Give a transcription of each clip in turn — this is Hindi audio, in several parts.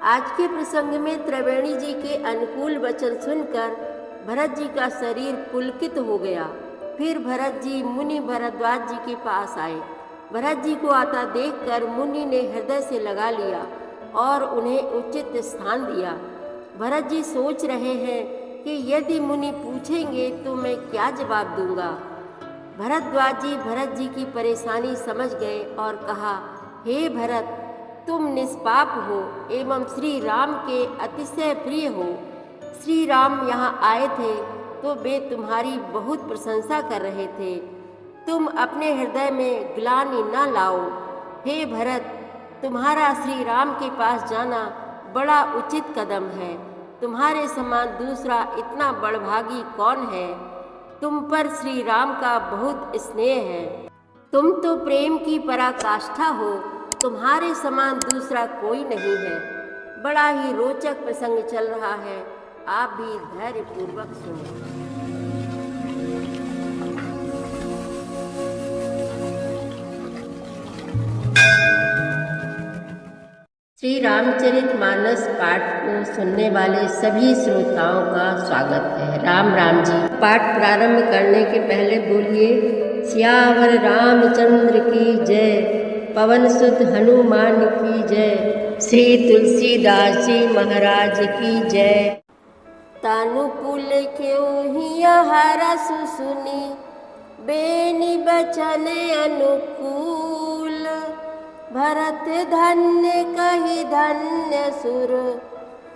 आज के प्रसंग में त्रिवेणी जी के अनुकूल वचन सुनकर भरत जी का शरीर पुलकित हो गया। फिर भरत जी मुनि भरद्वाज जी के पास आए। भरत जी को आता देखकर मुनि ने हृदय से लगा लिया और उन्हें उचित स्थान दिया। भरत जी सोच रहे हैं कि यदि मुनि पूछेंगे तो मैं क्या जवाब दूंगा। भरद्वाज जी भरत जी की परेशानी समझ गए और कहा, हे भरत, तुम निष्पाप हो एवं श्री राम के अतिशय प्रिय हो। श्री राम यहाँ आए थे तो वे तुम्हारी बहुत प्रशंसा कर रहे थे। तुम अपने हृदय में ग्लानि न लाओ। हे भरत, तुम्हारा श्री राम के पास जाना बड़ा उचित कदम है। तुम्हारे समान दूसरा इतना बड़भागी कौन है। तुम पर श्री राम का बहुत स्नेह है। तुम तो प्रेम की पराकाष्ठा हो। तुम्हारे समान दूसरा कोई नहीं है। बड़ा ही रोचक प्रसंग चल रहा है, आप भी धैर्यपूर्वक सुनो। श्री रामचरितमानस पाठ को सुनने वाले सभी श्रोताओं का स्वागत है। राम राम जी। पाठ प्रारंभ करने के पहले बोलिए सियावर रामचंद्र की जय, पवन सुत हनुमान की जय, श्री तुलसीदास जी महाराज की जय। तानुपुल क्यों हरस सुनी, बेनी बचन अनुकूल। भरत धन्य कहि धन्य सुर,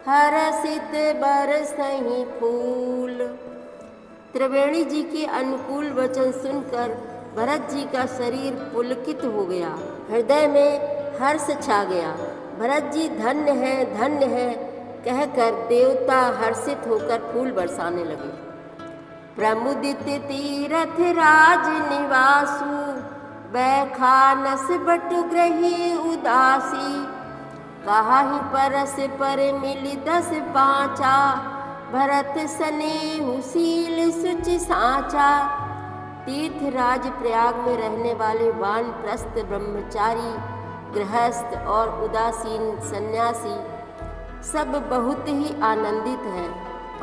हरसित बरसहि फूल। त्रिवेणी जी के अनुकूल वचन सुनकर भरत जी का शरीर पुलकित हो गया, हृदय में हर्ष छा गया। भरत जी धन्य है कहकर देवता हर्षित होकर फूल बरसाने लगे। प्रमुदित तीरथ राज निवासु, बैखानस बटु ग्रही उदासी। कहाहि परस पर मिली 10 पाँचा, भरत स्नेहु शील सुचि साँचा। तीर्थराज प्रयाग में रहने वाले वानप्रस्थ ब्रह्मचारी, गृहस्थ और उदासीन सन्यासी सब बहुत ही आनंदित हैं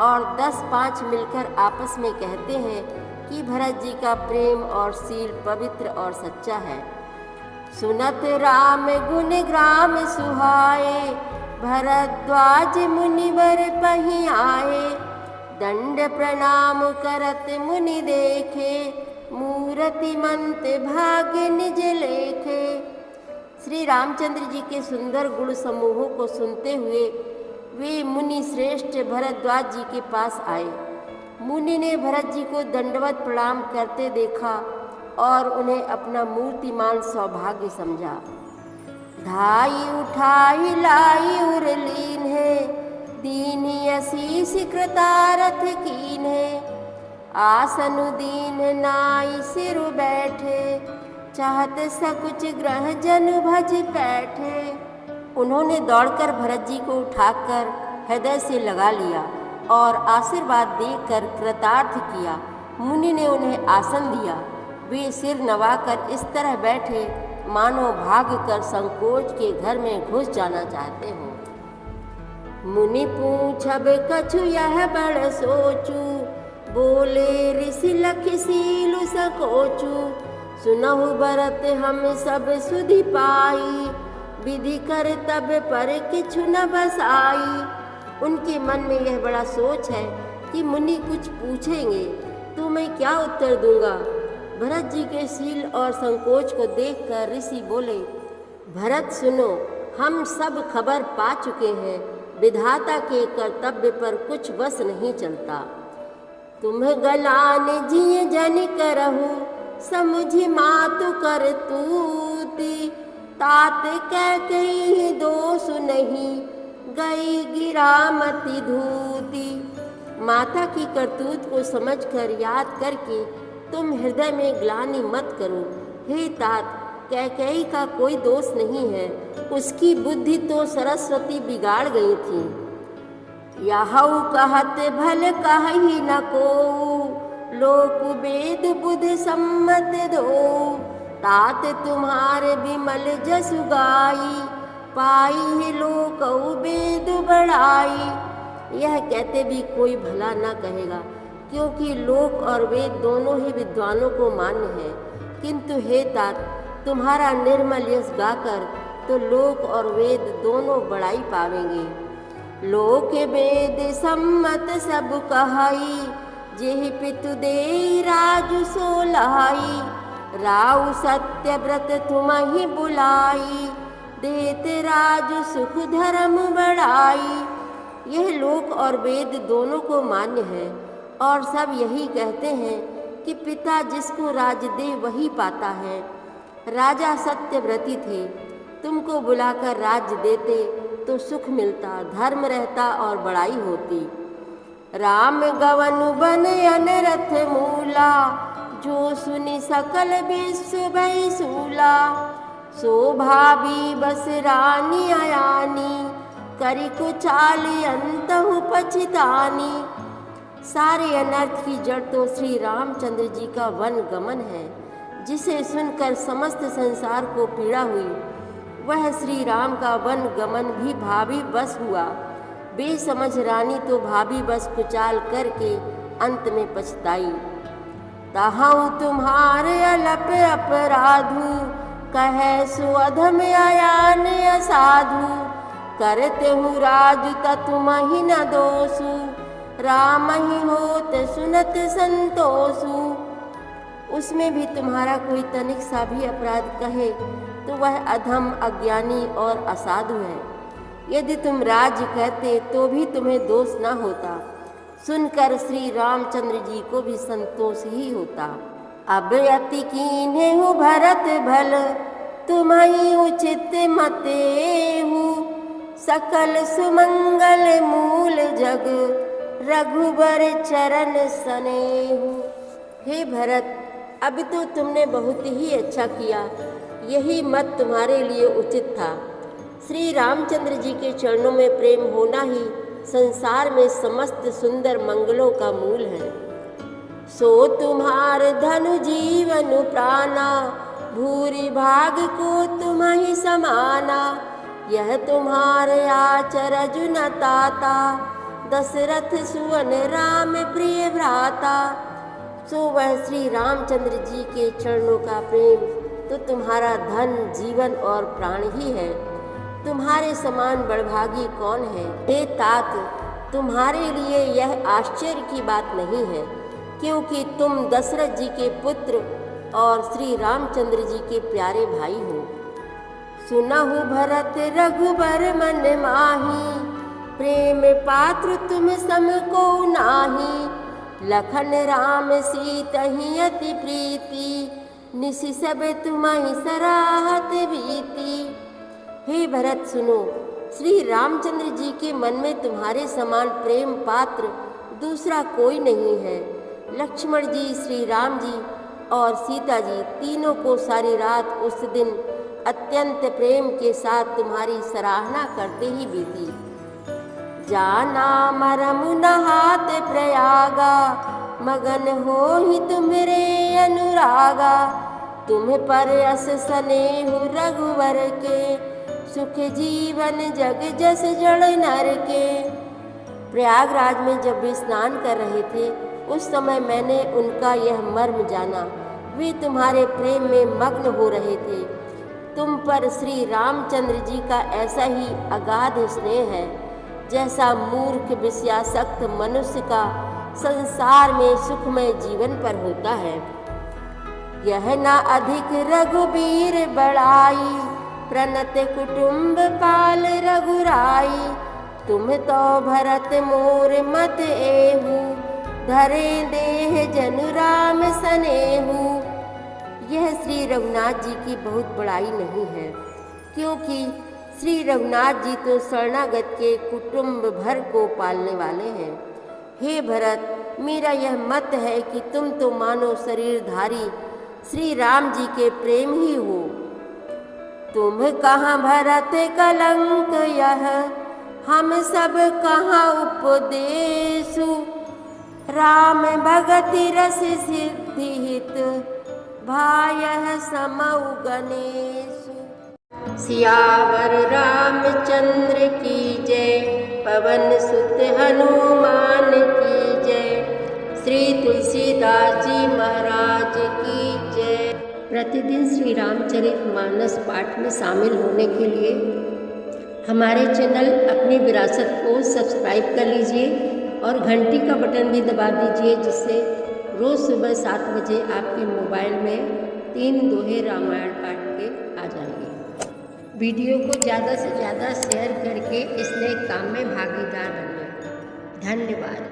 और 10-5 मिलकर आपस में कहते हैं कि भरत जी का प्रेम और शील पवित्र और सच्चा है। सुनत राम गुण ग्राम सुहाए, भरद्वाज मुनिवर पहि आए। दंड प्रणाम करत मुनि देखे, मूरति मंत भाग्य निज लेखे। श्री रामचंद्र जी के सुंदर गुण समूहों को सुनते हुए वे मुनि श्रेष्ठ भरद्वाज जी के पास आए। मुनि ने भरत जी को दंडवत प्रणाम करते देखा और उन्हें अपना मूर्तिमान सौभाग्य समझा। धाई उठाई लाई उरलीन है, दीनी असीस कृतारथ कीन है। आसनु दीन नाई सिर बैठे, चाहत सकुच ग्रह जन भज बैठे। उन्होंने दौड़कर भरत जी को उठाकर हृदय से लगा लिया और आशीर्वाद देकर कृतार्थ किया। मुनि ने उन्हें आसन दिया। वे सिर नवाकर इस तरह बैठे मानो भाग कर संकोच के घर में घुस जाना चाहते हो। मुनि पूछब कछु यह बड़ सोचू, बोले ऋषि लखि सीलु सकोचू। सुनहु भरत हम सब सुधि पाई, विधि कर तब पर किछु न बसाई। उनके मन में यह बड़ा सोच है कि मुनि कुछ पूछेंगे तो मैं क्या उत्तर दूंगा। भरत जी के शील और संकोच को देखकर ऋषि बोले, भरत सुनो, हम सब खबर पा चुके हैं। विधाता के कर्तव्य पर कुछ वश नहीं चलता। तुम गलान जिय जन करहु, समुझि मातु कर तूती। तात कही दोष नहीं, गई गिरामती धूती। माता की करतूत को समझकर याद करके तुम हृदय में ग्लानि मत करो। हे तात, कैकेयी का कोई दोष नहीं है, उसकी बुद्धि तो सरस्वती बिगाड़ गई थी। यहु कहत भल कहि न को, लोक वेद बुध सम्मत दो। तात तुम्हारे विमल जसु गाई, पाई लोक वेद बढ़ाई। यह कहते भी कोई भला न कहेगा, क्योंकि लोक और वेद दोनों ही विद्वानों को मान्य है। किंतु हे तात, तुम्हारा निर्मल यश गाकर तो लोक और वेद दोनों बड़ाई पावेंगे। लोक वेद सम्मत सब कहाई, जेहि पितु दे राजु सो लहाई। राउ सत्य व्रत तुम्हि बुलाई, देते राजु सुख धर्म बढ़ाई। यह लोक और वेद दोनों को मान्य है और सब यही कहते हैं कि पिता जिसको राज दे वही पाता है। राजा सत्यव्रती थे, तुमको बुलाकर राज्य देते तो सुख मिलता, धर्म रहता और बड़ाई होती। राम गवन बन अनरथ मूला, जो सुनि सकल विश्व भय सूला। शोभाबी बस रानी अयानी, करि कुचाली अंतहु पछितानी। सारे अनर्थ की जड़ तो श्री रामचंद्र जी का वन गमन है, जिसे सुनकर समस्त संसार को पीड़ा हुई। वह श्री राम का वन गमन भी भाभी बस हुआ। बेसमझ रानी तो भाभी बस कुचाल करके अंत में पछताई। तहाऊ तुम्हारे अलप अपराधु, कहे सुअधम अयान असाधु। करते हूँ राजु तुमहि न दोषु, राम ही होत सुनत संतोषु। उसमें भी तुम्हारा कोई तनिक सा भी अपराध कहे तो वह अधम, अज्ञानी और असाधु है। यदि तुम राज्य कहते तो भी तुम्हें दोष न होता, सुनकर श्री रामचंद्र जी को भी संतोष ही होता। अब अति कीन्हे हूँ भरत भल, तुम्हि उचित मते हूँ। सकल सुमंगल मूल जग, रघुबर चरण सनेहु। हे भरत, अब तो तुमने बहुत ही अच्छा किया, यही मत तुम्हारे लिए उचित था। श्री रामचंद्र जी के चरणों में प्रेम होना ही संसार में समस्त सुंदर मंगलों का मूल है। सो तुम्हार धनु जीवन प्राणा, भूरि भाग को तुम्हि समाना। यह तुम्हारे आचरज न ताता, दशरथ सुवन राम प्रिय भ्राता। सो वह श्री रामचंद्र जी के चरणों का प्रेम तो तुम्हारा धन, जीवन और प्राण ही है। तुम्हारे समान बड़भागी कौन है? हे तात, तुम्हारे लिए यह आश्चर्य की बात नहीं है, क्योंकि तुम दशरथ जी के पुत्र और श्री रामचंद्र जी के प्यारे भाई हो। सुनहु भरत रघुबर मन माही, प्रेम पात्र तुम सम को नाही। लखन राम सीतहि अति प्रीति, निशि सब तुम्हि सराहत भीति। हे भरत सुनो, श्री रामचंद्र जी के मन में तुम्हारे समान प्रेम पात्र दूसरा कोई नहीं है। लक्ष्मण जी, श्री राम जी और सीता जी तीनों को सारी रात उस दिन अत्यंत प्रेम के साथ तुम्हारी सराहना करते ही बीती। जाना मरमु नहात प्रयागा, मगन हो ही तुम्हरे अनुरागा। तुम पर अस स्नेहु रघुवर के, सुख जीवन जग जस जड़ नर के। प्रयागराज में जब वे स्नान कर रहे थे, उस समय मैंने उनका यह मर्म जाना। वे तुम्हारे प्रेम में मग्न हो रहे थे। तुम पर श्री रामचंद्र जी का ऐसा ही अगाध स्नेह है, जैसा मूर्ख विषयासक्त मनुष्य का संसार में सुखमय जीवन पर होता है। यह न अधिक रघुबीर बड़ाई, प्रणत कुटुंब पाल रघुराई। तुम तो भरत मोर मत एहू, धरे देह जनु राम सनेहू। यह श्री रघुनाथ जी की बहुत बड़ाई नहीं है, क्योंकि श्री रघुनाथ जी तो शरणागत के कुटुंब भर को पालने वाले हैं। हे भरत, मेरा यह मत है कि तुम तो मानो शरीरधारी श्री राम जी के प्रेम ही हो। तुम कहाँ भरत कलंक यह, हम सब कहाँ उपदेशु। राम भगति रस सिद्धि हित, भायः समौ गणेशु। सियावर रामचंद्र की जय। पवन सुत हनुमान की जय। श्री तुलसीदास जी महाराज की जय। प्रतिदिन श्री रामचरितमानस पाठ में शामिल होने के लिए हमारे चैनल अपनी विरासत को सब्सक्राइब कर लीजिए और घंटी का बटन भी दबा दीजिए, जिससे रोज़ सुबह 7 बजे आपके मोबाइल में 3 दोहे रामायण पाठ के आ जाएंगे। वीडियो को ज़्यादा से ज़्यादा शेयर करके इस नए काम में भागीदार बनिए। धन्यवाद।